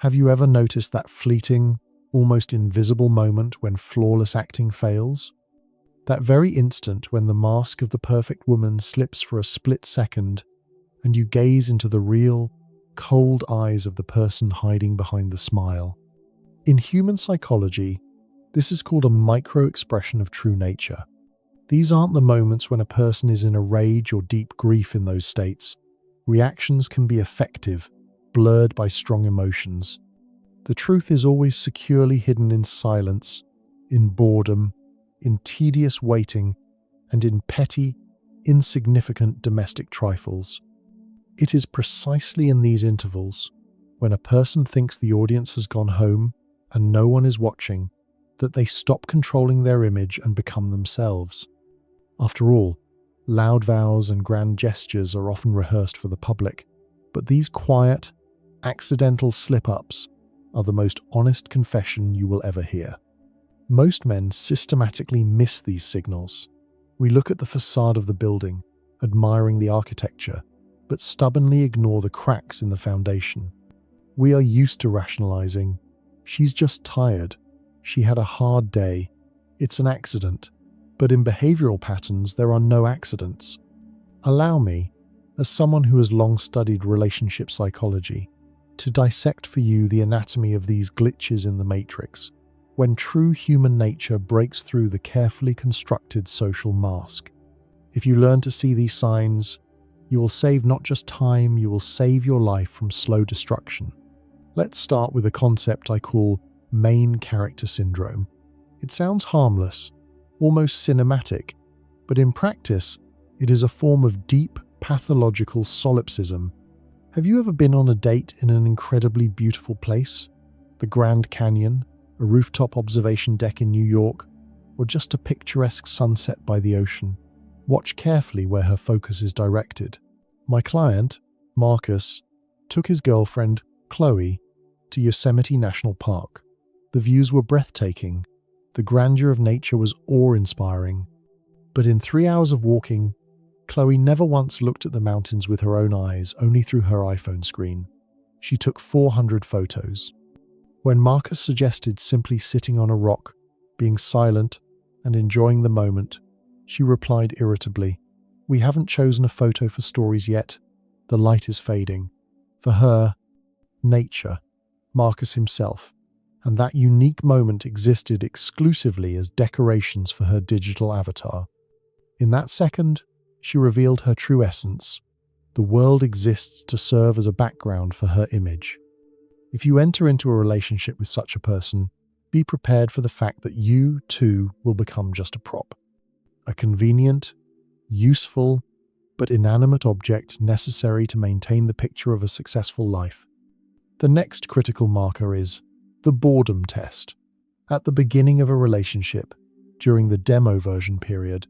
Have you ever noticed that fleeting, almost invisible moment when flawless acting fails? That very instant when the mask of the perfect woman slips for a split second and you gaze into the real, cold eyes of the person hiding behind the smile. In human psychology, this is called a microexpression of true nature. These aren't the moments when a person is in a rage or deep grief in those states. Reactions can be effective, blurred by strong emotions. The truth is always securely hidden in silence, in boredom, in tedious waiting, and in petty, insignificant domestic trifles. It is precisely in these intervals, when a person thinks the audience has gone home and no one is watching, that they stop controlling their image and become themselves. After all, loud vows and grand gestures are often rehearsed for the public, but these quiet, accidental slip-ups are the most honest confession you will ever hear. Most men systematically miss these signals. We look at the facade of the building, admiring the architecture, but stubbornly ignore the cracks in the foundation. We are used to rationalizing. She's just tired. She had a hard day. It's an accident. But in behavioral patterns, there are no accidents. Allow me, as someone who has long studied relationship psychology, to dissect for you the anatomy of these glitches in the matrix, when true human nature breaks through the carefully constructed social mask. If you learn to see these signs, you will save not just time, you will save your life from slow destruction. Let's start with a concept I call main character syndrome. It sounds harmless, almost cinematic, but in practice, it is a form of deep, pathological solipsism. Have you ever been on a date in an incredibly beautiful place? The Grand Canyon, a rooftop observation deck in New York, or just a picturesque sunset by the ocean? Watch carefully where her focus is directed. My client, Marcus, took his girlfriend, Chloe, to Yosemite National Park. The views were breathtaking. The grandeur of nature was awe-inspiring. But in 3 hours of walking, Chloe never once looked at the mountains with her own eyes, only through her iPhone screen. She took 400 photos. When Marcus suggested simply sitting on a rock, being silent, and enjoying the moment, she replied irritably, "We haven't chosen a photo for stories yet. The light is fading." For her, nature, Marcus himself, and that unique moment existed exclusively as decorations for her digital avatar. In that second, she revealed her true essence. The world exists to serve as a background for her image. If you enter into a relationship with such a person, be prepared for the fact that you, too, will become just a prop. A convenient, useful, but inanimate object necessary to maintain the picture of a successful life. The next critical marker is the boredom test. At the beginning of a relationship, during the demo version period,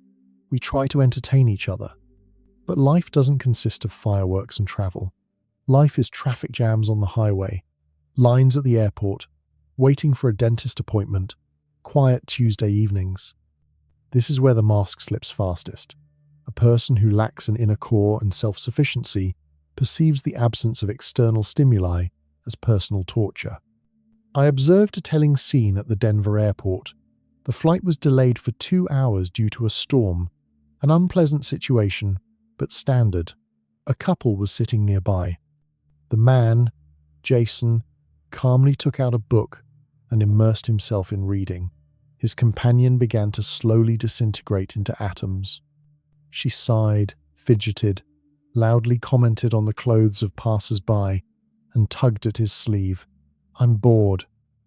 we try to entertain each other. But life doesn't consist of fireworks and travel. Life is traffic jams on the highway, lines at the airport, waiting for a dentist appointment, quiet Tuesday evenings. This is where the mask slips fastest. A person who lacks an inner core and self-sufficiency perceives the absence of external stimuli as personal torture. I observed a telling scene at the Denver airport. The flight was delayed for 2 hours due to a storm, an unpleasant situation, but standard. A couple was sitting nearby. The man, Jason, calmly took out a book and immersed himself in reading. His companion began to slowly disintegrate into atoms. She sighed, fidgeted, loudly commented on the clothes of passers-by, and tugged at his sleeve. "I'm bored.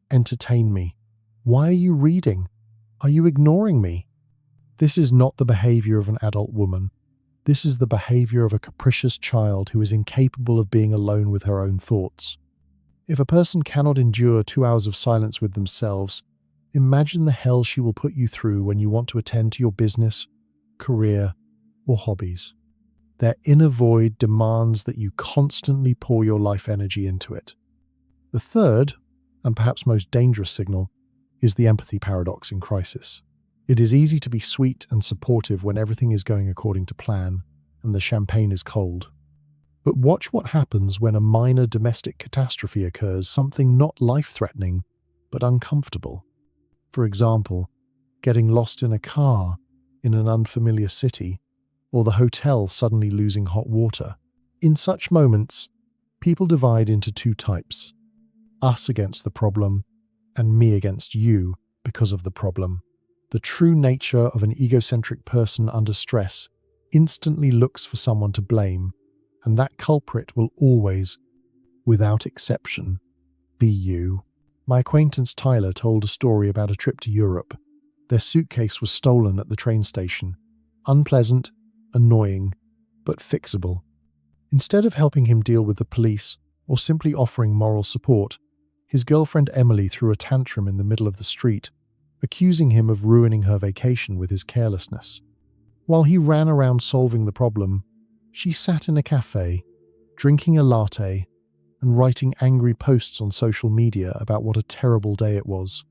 Entertain me. Why are you reading? Are you ignoring me?" This is not the behavior of an adult woman. This is the behavior of a capricious child who is incapable of being alone with her own thoughts. If a person cannot endure 2 hours of silence with themselves, imagine the hell she will put you through when you want to attend to your business, career, or hobbies. Their inner void demands that you constantly pour your life energy into it. The third, and perhaps most dangerous signal, is the empathy paradox in crisis. It is easy to be sweet and supportive when everything is going according to plan and the champagne is cold. But watch what happens when a minor domestic catastrophe occurs, something not life-threatening, but uncomfortable. For example, getting lost in a car in an unfamiliar city, or the hotel suddenly losing hot water. In such moments, people divide into two types: us against the problem, and me against you because of the problem. The true nature of an egocentric person under stress instantly looks for someone to blame, and that culprit will always, without exception, be you. My acquaintance Tyler told a story about a trip to Europe. Their suitcase was stolen at the train station. Unpleasant, annoying, but fixable. Instead of helping him deal with the police or simply offering moral support, his girlfriend Emily threw a tantrum in the middle of the street, accusing him of ruining her vacation with his carelessness. While he ran around solving the problem, she sat in a cafe, drinking a latte and writing angry posts on social media about what a terrible day it was.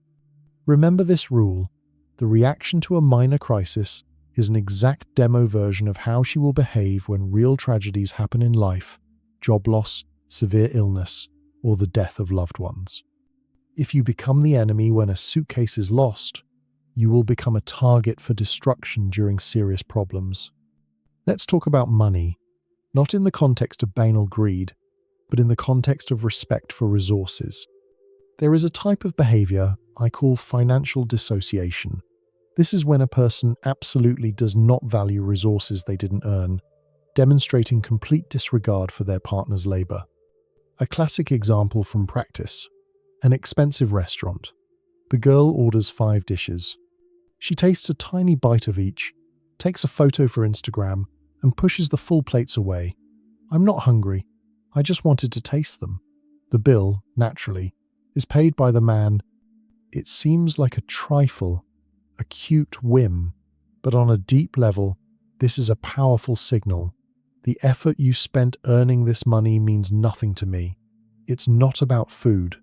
Remember this rule: the reaction to a minor crisis is an exact demo version of how she will behave when real tragedies happen in life: job loss, severe illness, or the death of loved ones. If you become the enemy when a suitcase is lost, you will become a target for destruction during serious problems. Let's talk about money, not in the context of banal greed, but in the context of respect for resources. There is a type of behavior I call financial dissociation. This is when a person absolutely does not value resources they didn't earn, demonstrating complete disregard for their partner's labor. A classic example from practice: an expensive restaurant. The girl orders 5 dishes. She tastes a tiny bite of each, takes a photo for Instagram, and pushes the full plates away. "I'm not hungry. I just wanted to taste them." The bill, naturally, is paid by the man. It seems like a trifle, a cute whim, but on a deep level, this is a powerful signal. The effort you spent earning this money means nothing to me. It's not about food.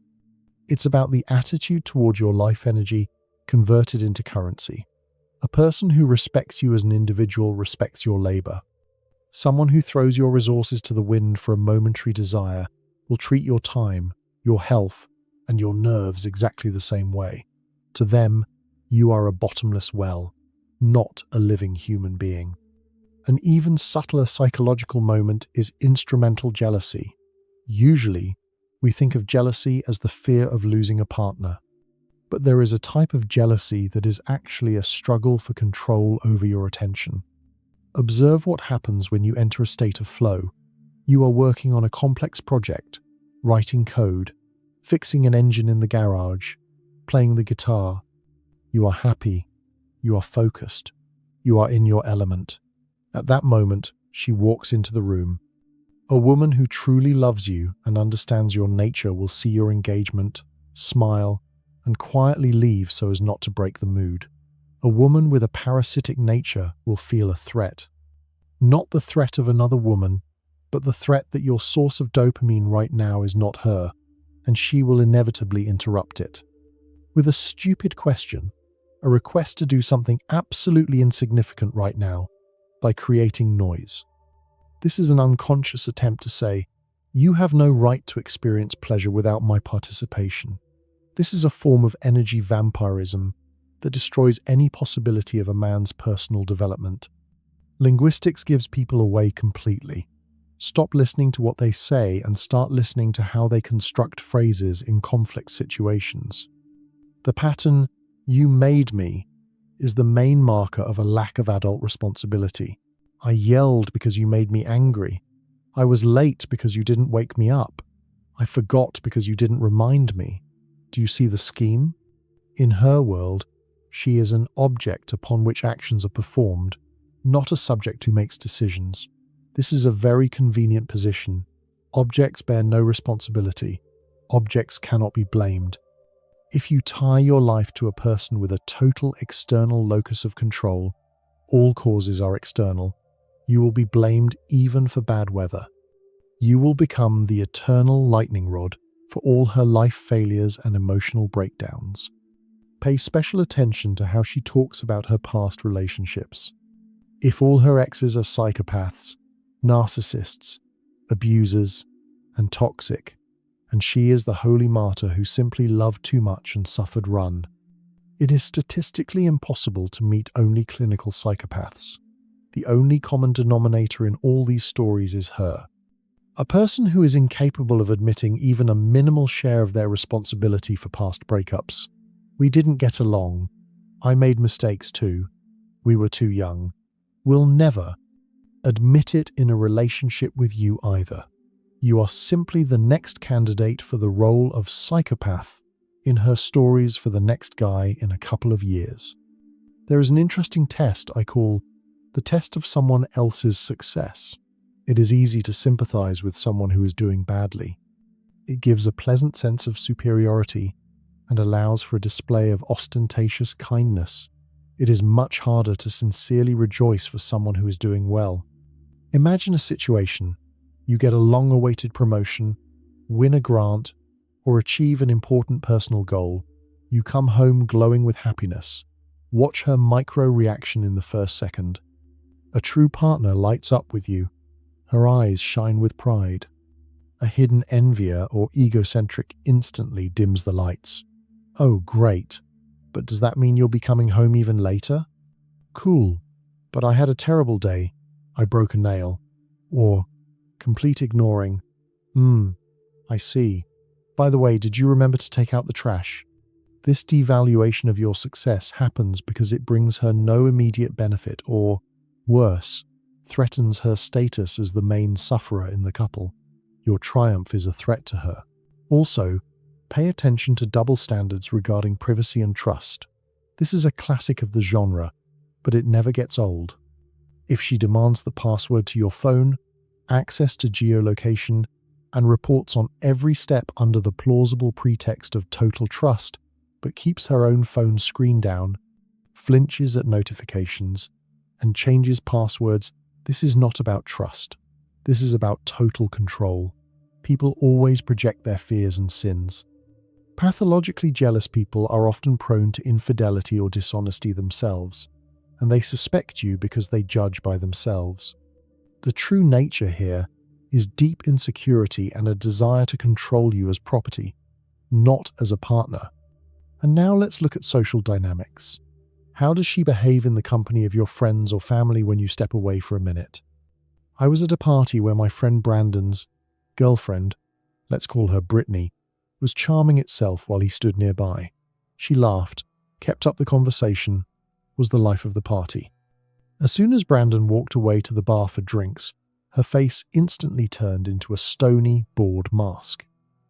It's about the attitude toward your life energy converted into currency. A person who respects you as an individual respects your labor. Someone who throws your resources to the wind for a momentary desire will treat your time, your health, and your nerves exactly the same way. To them, you are a bottomless well, not a living human being. An even subtler psychological moment is instrumental jealousy. Usually, we think of jealousy as the fear of losing a partner. But there is a type of jealousy that is actually a struggle for control over your attention. Observe what happens when you enter a state of flow. You are working on a complex project, writing code, fixing an engine in the garage, playing the guitar. You are happy. You are focused. You are in your element. At that moment, she walks into the room. A woman who truly loves you and understands your nature will see your engagement, smile, and quietly leave so as not to break the mood. A woman with a parasitic nature will feel a threat. Not the threat of another woman, but the threat that your source of dopamine right now is not her, and she will inevitably interrupt it. With a stupid question, a request to do something absolutely insignificant right now, by creating noise. This is an unconscious attempt to say, "You have no right to experience pleasure without my participation." This is a form of energy vampirism that destroys any possibility of a man's personal development. Linguistics gives people away completely. Stop listening to what they say and start listening to how they construct phrases in conflict situations. The pattern, "you made me," is the main marker of a lack of adult responsibility. "I yelled because you made me angry. I was late because you didn't wake me up. I forgot because you didn't remind me." Do you see the scheme? In her world, she is an object upon which actions are performed, not a subject who makes decisions. This is a very convenient position. Objects bear no responsibility. Objects cannot be blamed. If you tie your life to a person with a total external locus of control, all causes are external, you will be blamed even for bad weather. You will become the eternal lightning rod for all her life failures and emotional breakdowns. Pay special attention to how she talks about her past relationships. If all her exes are psychopaths, narcissists, abusers, and toxic, and she is the holy martyr who simply loved too much and suffered run. It is statistically impossible to meet only clinical psychopaths. The only common denominator in all these stories is her. A person who is incapable of admitting even a minimal share of their responsibility for past breakups. We didn't get along. I made mistakes too. We were too young. Will never admit it in a relationship with you either. You are simply the next candidate for the role of psychopath in her stories for the next guy in a couple of years. There is an interesting test I call the test of someone else's success. It is easy to sympathize with someone who is doing badly. It gives a pleasant sense of superiority and allows for a display of ostentatious kindness. It is much harder to sincerely rejoice for someone who is doing well. Imagine a situation. You get a long-awaited promotion, win a grant, or achieve an important personal goal. You come home glowing with happiness. Watch her micro-reaction in the first second. A true partner lights up with you. Her eyes shine with pride. A hidden envier or egocentric instantly dims the lights. Oh, great. But does that mean you'll be coming home even later? Cool. But I had a terrible day. I broke a nail. Or complete ignoring. I see. By the way, did you remember to take out the trash? This devaluation of your success happens because it brings her no immediate benefit or, worse, threatens her status as the main sufferer in the couple. Your triumph is a threat to her. Also, pay attention to double standards regarding privacy and trust. This is a classic of the genre, but it never gets old. If she demands the password to your phone, access to geolocation, and reports on every step under the plausible pretext of total trust, but keeps her own phone screen down, flinches at notifications, and changes passwords, this is not about trust. This is about total control. People always project their fears and sins. Pathologically jealous people are often prone to infidelity or dishonesty themselves, and they suspect you because they judge by themselves. The true nature here is deep insecurity and a desire to control you as property, not as a partner. And now let's look at social dynamics. How does she behave in the company of your friends or family when you step away for a minute? I was at a party where my friend Brandon's girlfriend, let's call her Brittany, was charming itself while he stood nearby. She laughed, kept up the conversation, was the life of the party. As soon as Brandon walked away to the bar for drinks, her face instantly turned into a stony, bored mask.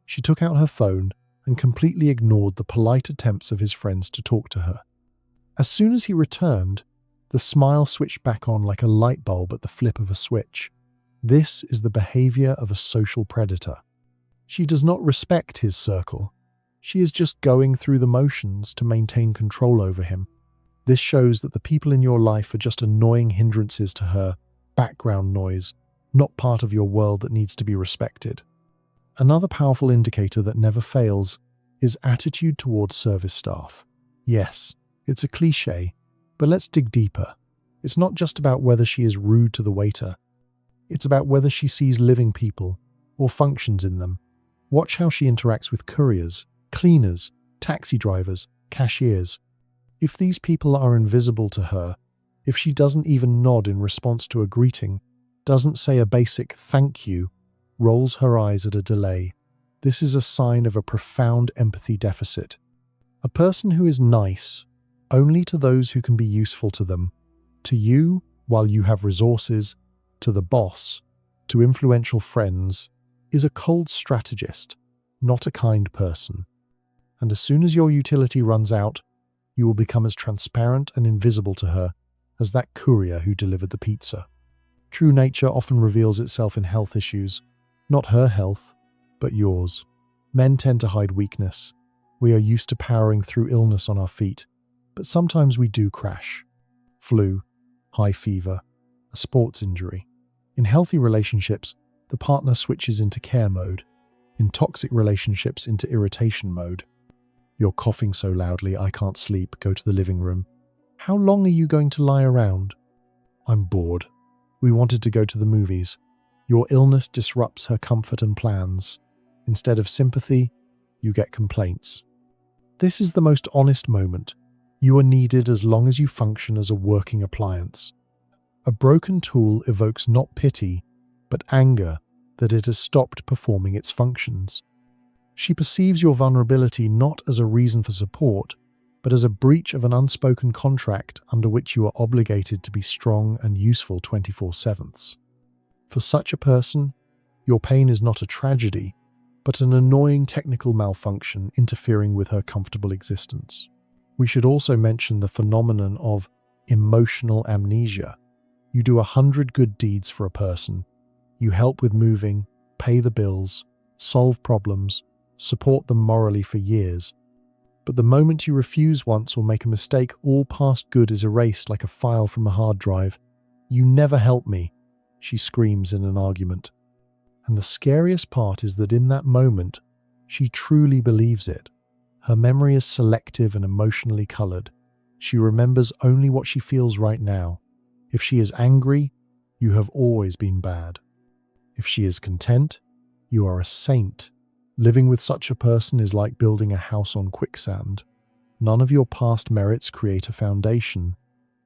She took out her phone and completely ignored the polite attempts of his friends to talk to her. As soon as he returned, the smile switched back on like a light bulb at the flip of a switch. This is the behavior of a social predator. She does not respect his circle. She is just going through the motions to maintain control over him. This shows that the people in your life are just annoying hindrances to her, background noise, not part of your world that needs to be respected. Another powerful indicator that never fails is attitude towards service staff. Yes, it's a cliche, but let's dig deeper. It's not just about whether she is rude to the waiter. It's about whether she sees living people or functions in them. Watch how she interacts with couriers, cleaners, taxi drivers, cashiers. If these people are invisible to her, if she doesn't even nod in response to a greeting, doesn't say a basic thank you, rolls her eyes at a delay, this is a sign of a profound empathy deficit. A person who is nice only to those who can be useful to them, to you while you have resources, to the boss, to influential friends, is a cold strategist, not a kind person. And as soon as your utility runs out, you will become as transparent and invisible to her as that courier who delivered the pizza. True nature often reveals itself in health issues, not her health, but yours. Men tend to hide weakness. We are used to powering through illness on our feet, but sometimes we do crash. Flu, high fever, a sports injury. In healthy relationships, the partner switches into care mode. In toxic relationships, into irritation mode. You're coughing so loudly I can't sleep, go to the living room. How long are you going to lie around? I'm bored. We wanted to go to the movies. Your illness disrupts her comfort and plans. Instead of sympathy, you get complaints. This is the most honest moment. You are needed as long as you function as a working appliance. A broken tool evokes not pity, but anger that it has stopped performing its functions. She perceives your vulnerability not as a reason for support, but as a breach of an unspoken contract under which you are obligated to be strong and useful 24/7. For such a person, your pain is not a tragedy, but an annoying technical malfunction interfering with her comfortable existence. We should also mention the phenomenon of emotional amnesia. You do 100 good deeds for a person. You help with moving, pay the bills, solve problems, support them morally for years. But the moment you refuse once or make a mistake, all past good is erased like a file from a hard drive. "You never help me," she screams in an argument. And the scariest part is that in that moment, she truly believes it. Her memory is selective and emotionally colored. She remembers only what she feels right now. If she is angry, you have always been bad. If she is content, you are a saint. Living with such a person is like building a house on quicksand. None of your past merits create a foundation.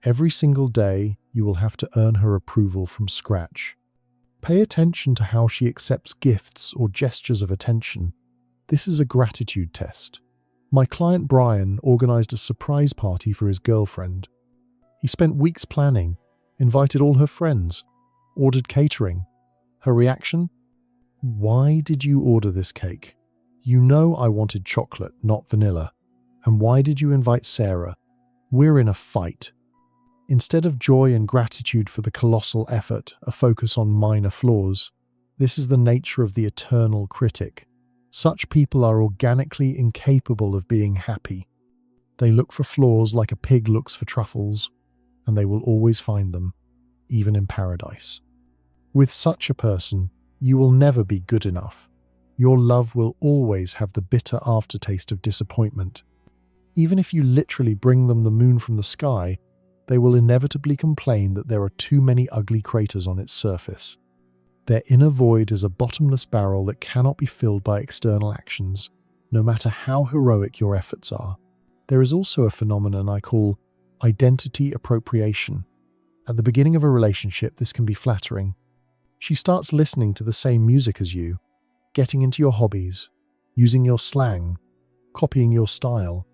Every single day, you will have to earn her approval from scratch. Pay attention to how she accepts gifts or gestures of attention. This is a gratitude test. My client Brian organized a surprise party for his girlfriend. He spent weeks planning, invited all her friends, ordered catering. Her reaction? "Why did you order this cake? You know I wanted chocolate, not vanilla. And why did you invite Sarah? We're in a fight." Instead of joy and gratitude for the colossal effort, a focus on minor flaws. This is the nature of the eternal critic. Such people are organically incapable of being happy. They look for flaws like a pig looks for truffles, and they will always find them, even in paradise. With such a person, you will never be good enough. Your love will always have the bitter aftertaste of disappointment. Even if you literally bring them the moon from the sky, they will inevitably complain that there are too many ugly craters on its surface. Their inner void is a bottomless barrel that cannot be filled by external actions, no matter how heroic your efforts are. There is also a phenomenon I call identity appropriation. At the beginning of a relationship, this can be flattering. She starts listening to the same music as you, getting into your hobbies, using your slang, copying your style.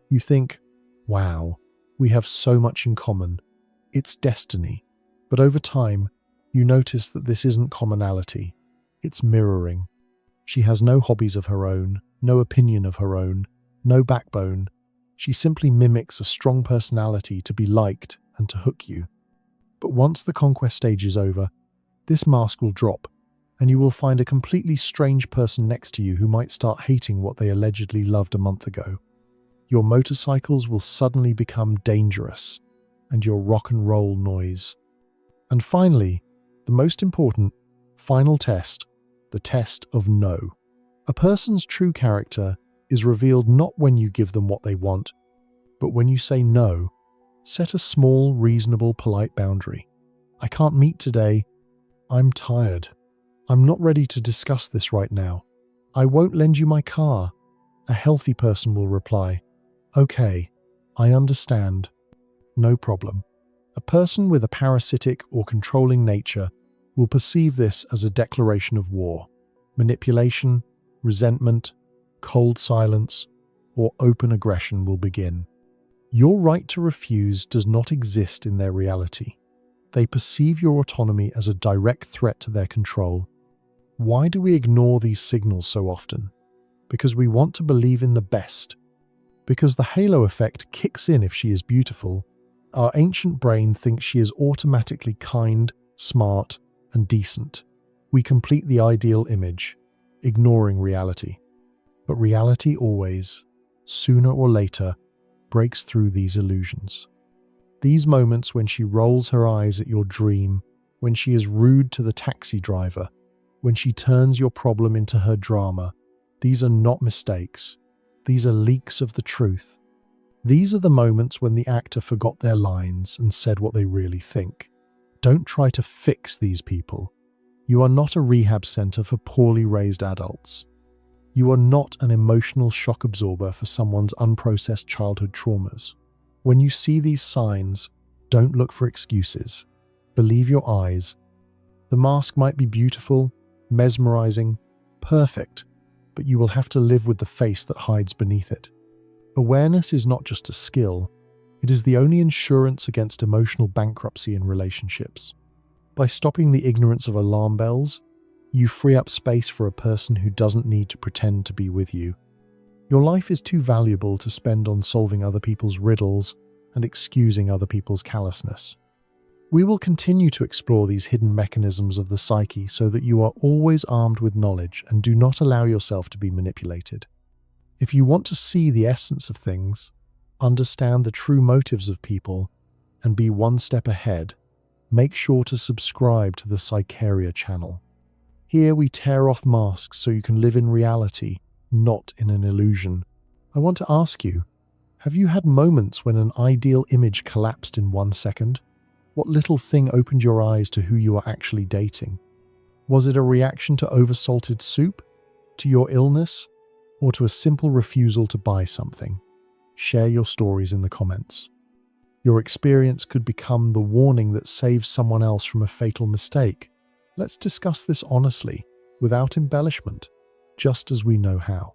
You think, wow, we have so much in common. It's destiny. But over time, you notice that this isn't commonality. It's mirroring. She has no hobbies of her own, no opinion of her own, no backbone. She simply mimics a strong personality to be liked and to hook you. But once the conquest stage is over, this mask will drop, and you will find a completely strange person next to you who might start hating what they allegedly loved a month ago. Your motorcycles will suddenly become dangerous, and your rock and roll noise. And finally, the most important, final test, the test of no. A person's true character is revealed not when you give them what they want, but when you say no. Set a small, reasonable, polite boundary. "I can't meet today. I'm tired. I'm not ready to discuss this right now. I won't lend you my car." A healthy person will reply, "Okay, I understand. No problem." A person with a parasitic or controlling nature will perceive this as a declaration of war. Manipulation, resentment, cold silence, or open aggression will begin. Your right to refuse does not exist in their reality. They perceive your autonomy as a direct threat to their control. Why do we ignore these signals so often? Because we want to believe in the best. Because the halo effect kicks in if she is beautiful. Our ancient brain thinks she is automatically kind, smart, and decent. We complete the ideal image, ignoring reality. But reality always, sooner or later, breaks through these illusions. These moments when she rolls her eyes at your dream, when she is rude to the taxi driver, when she turns your problem into her drama, these are not mistakes. These are leaks of the truth. These are the moments when the actor forgot their lines and said what they really think. Don't try to fix these people. You are not a rehab center for poorly raised adults. You are not an emotional shock absorber for someone's unprocessed childhood traumas. When you see these signs, don't look for excuses. Believe your eyes. The mask might be beautiful, mesmerizing, perfect, but you will have to live with the face that hides beneath it. Awareness is not just a skill, it is the only insurance against emotional bankruptcy in relationships. By stopping the ignorance of alarm bells, you free up space for a person who doesn't need to pretend to be with you. Your life is too valuable to spend on solving other people's riddles and excusing other people's callousness. We will continue to explore these hidden mechanisms of the psyche so that you are always armed with knowledge and do not allow yourself to be manipulated. If you want to see the essence of things, understand the true motives of people, and be one step ahead, make sure to subscribe to the Psycheria channel. Here we tear off masks so you can live in reality, not in an illusion. I want to ask you, have you had moments when an ideal image collapsed in 1 second? What little thing opened your eyes to who you are actually dating? Was it a reaction to oversalted soup, to your illness, or to a simple refusal to buy something? Share your stories in the comments. Your experience could become the warning that saves someone else from a fatal mistake. Let's discuss this honestly, without embellishment, just as we know how.